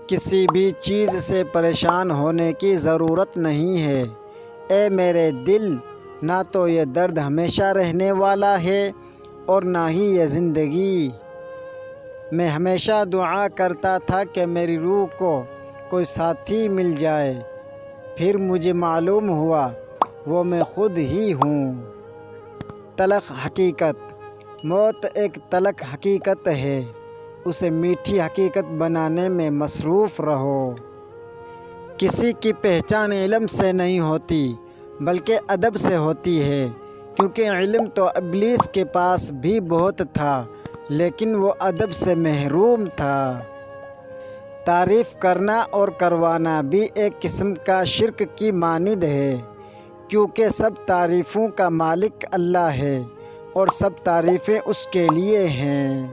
کسی بھی چیز سے پریشان ہونے کی ضرورت نہیں ہے۔ اے میرے دل، نہ تو یہ درد ہمیشہ رہنے والا ہے اور نہ ہی یہ زندگی۔ میں ہمیشہ دعا کرتا تھا کہ میری روح کو کوئی ساتھی مل جائے، پھر مجھے معلوم ہوا وہ میں خود ہی ہوں۔ تلخ حقیقت۔ موت ایک تلخ حقیقت ہے، اسے میٹھی حقیقت بنانے میں مصروف رہو۔ کسی کی پہچان علم سے نہیں ہوتی بلکہ ادب سے ہوتی ہے، کیونکہ علم تو ابلیس کے پاس بھی بہت تھا لیکن وہ ادب سے محروم تھا۔ تعریف کرنا اور کروانا بھی ایک قسم کا شرک کی مانند ہے، کیونکہ سب تعریفوں کا مالک اللہ ہے اور سب تعریفیں اس کے لیے ہیں۔